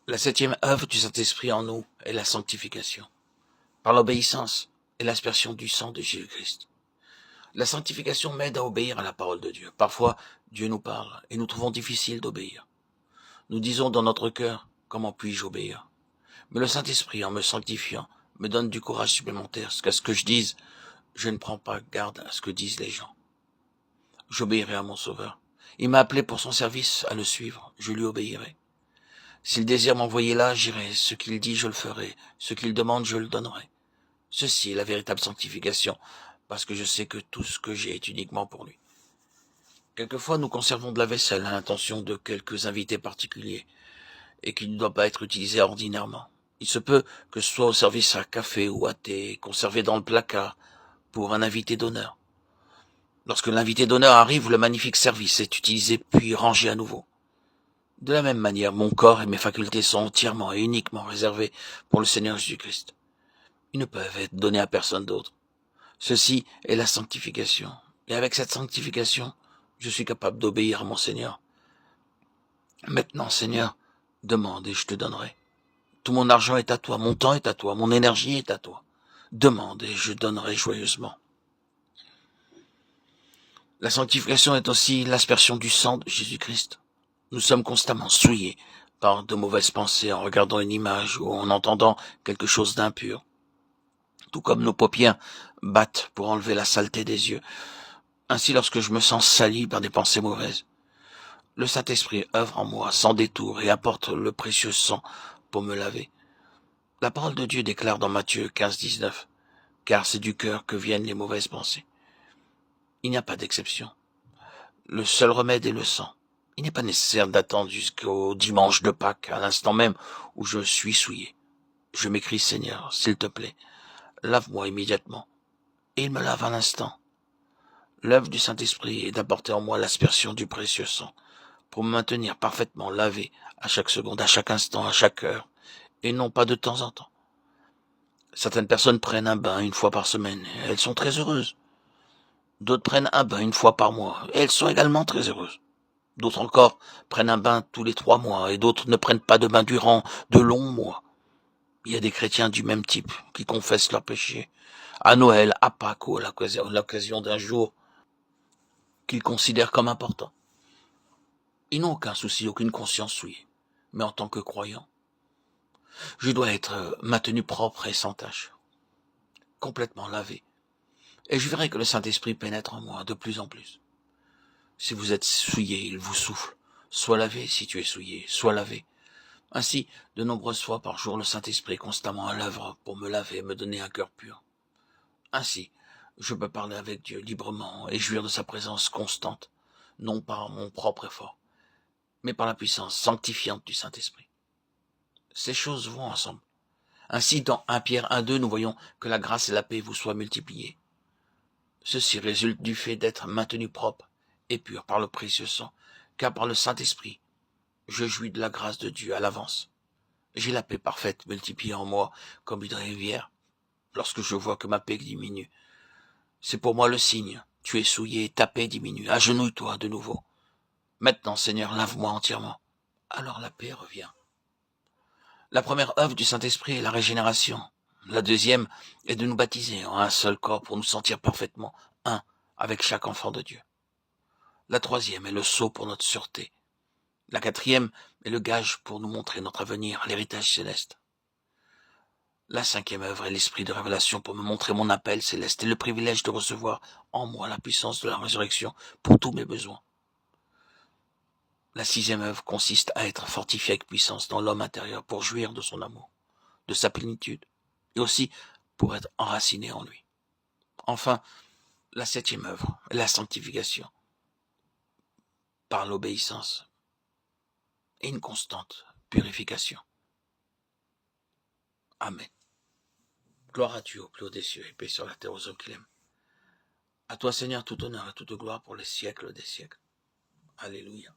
La septième œuvre du Saint-Esprit en nous est la sanctification, par l'obéissance et l'aspersion du sang de Jésus-Christ. La sanctification m'aide à obéir à la parole de Dieu. Parfois, Dieu nous parle et nous trouvons difficile d'obéir. Nous disons dans notre cœur, comment puis-je obéir? Mais le Saint-Esprit, en me sanctifiant, me donne du courage supplémentaire, qu'à ce que je dise, je ne prends pas garde à ce que disent les gens. J'obéirai à mon Sauveur. Il m'a appelé pour son service à le suivre, je lui obéirai. S'il désire m'envoyer là, j'irai. Ce qu'il dit, je le ferai. Ce qu'il demande, je le donnerai. Ceci est la véritable sanctification, parce que je sais que tout ce que j'ai est uniquement pour lui. Quelquefois, nous conservons de la vaisselle à l'intention de quelques invités particuliers, et qui ne doit pas être utilisée ordinairement. Il se peut que ce soit au service à café ou à thé, conservé dans le placard, pour un invité d'honneur. Lorsque l'invité d'honneur arrive, le magnifique service est utilisé puis rangé à nouveau. De la même manière, mon corps et mes facultés sont entièrement et uniquement réservés pour le Seigneur Jésus-Christ. Ils ne peuvent être donnés à personne d'autre. Ceci est la sanctification. Et avec cette sanctification, je suis capable d'obéir à mon Seigneur. Maintenant, Seigneur, demande et je te donnerai. Tout mon argent est à toi, mon temps est à toi, mon énergie est à toi. Demande et je donnerai joyeusement. La sanctification est aussi l'aspersion du sang de Jésus-Christ. Nous sommes constamment souillés par de mauvaises pensées en regardant une image ou en entendant quelque chose d'impur. Tout comme nos paupières battent pour enlever la saleté des yeux. Ainsi, lorsque je me sens sali par des pensées mauvaises, le Saint-Esprit œuvre en moi sans détour et apporte le précieux sang pour me laver. La parole de Dieu déclare dans Matthieu 15-19, « Car c'est du cœur que viennent les mauvaises pensées. » Il n'y a pas d'exception. Le seul remède est le sang. Il n'est pas nécessaire d'attendre jusqu'au dimanche de Pâques, à l'instant même où je suis souillé. Je m'écris, Seigneur, s'il te plaît, lave-moi immédiatement. Et il me lave à l'instant. L'œuvre du Saint-Esprit est d'apporter en moi l'aspersion du précieux sang, pour me maintenir parfaitement lavé à chaque seconde, à chaque instant, à chaque heure, et non pas de temps en temps. Certaines personnes prennent un bain une fois par semaine, et elles sont très heureuses. D'autres prennent un bain une fois par mois, et elles sont également très heureuses. D'autres encore prennent un bain tous les 3 mois, et d'autres ne prennent pas de bain durant de longs mois. Il y a des chrétiens du même type qui confessent leurs péchés à Noël, à Pâques ou à l'occasion d'un jour qu'ils considèrent comme important. Ils n'ont aucun souci, aucune conscience souillée. Mais en tant que croyant, je dois être maintenu propre et sans tache, complètement lavé. Et je verrai que le Saint-Esprit pénètre en moi de plus en plus. Si vous êtes souillé, il vous souffle. Sois lavé si tu es souillé, sois lavé. Ainsi, de nombreuses fois par jour, le Saint-Esprit est constamment à l'œuvre pour me laver et me donner un cœur pur. Ainsi, je peux parler avec Dieu librement et jouir de sa présence constante, non par mon propre effort, mais par la puissance sanctifiante du Saint-Esprit. Ces choses vont ensemble. Ainsi, dans 1 Pierre 1,2, nous voyons que la grâce et la paix vous soient multipliées. Ceci résulte du fait d'être maintenu propre et pur par le précieux sang, car par le Saint-Esprit, je jouis de la grâce de Dieu à l'avance. J'ai la paix parfaite multipliée en moi comme une rivière. Lorsque je vois que ma paix diminue, c'est pour moi le signe. Tu es souillé, ta paix diminue. Agenouille-toi de nouveau. Maintenant, Seigneur, lave-moi entièrement. Alors la paix revient. La première œuvre du Saint-Esprit est la régénération. La deuxième est de nous baptiser en un seul corps pour nous sentir parfaitement un avec chaque enfant de Dieu. La troisième est le sceau pour notre sûreté. La quatrième est le gage pour nous montrer notre avenir, l'héritage céleste. La cinquième œuvre est l'esprit de révélation pour me montrer mon appel céleste et le privilège de recevoir en moi la puissance de la résurrection pour tous mes besoins. La sixième œuvre consiste à être fortifié avec puissance dans l'homme intérieur pour jouir de son amour, de sa plénitude, et aussi pour être enraciné en lui. Enfin, la septième œuvre est la sanctification, par l'obéissance et une constante purification. Amen. Gloire à Dieu au plus haut des cieux et paix sur la terre aux hommes qu'il aime. À toi, Seigneur, tout honneur et toute gloire pour les siècles des siècles. Alléluia.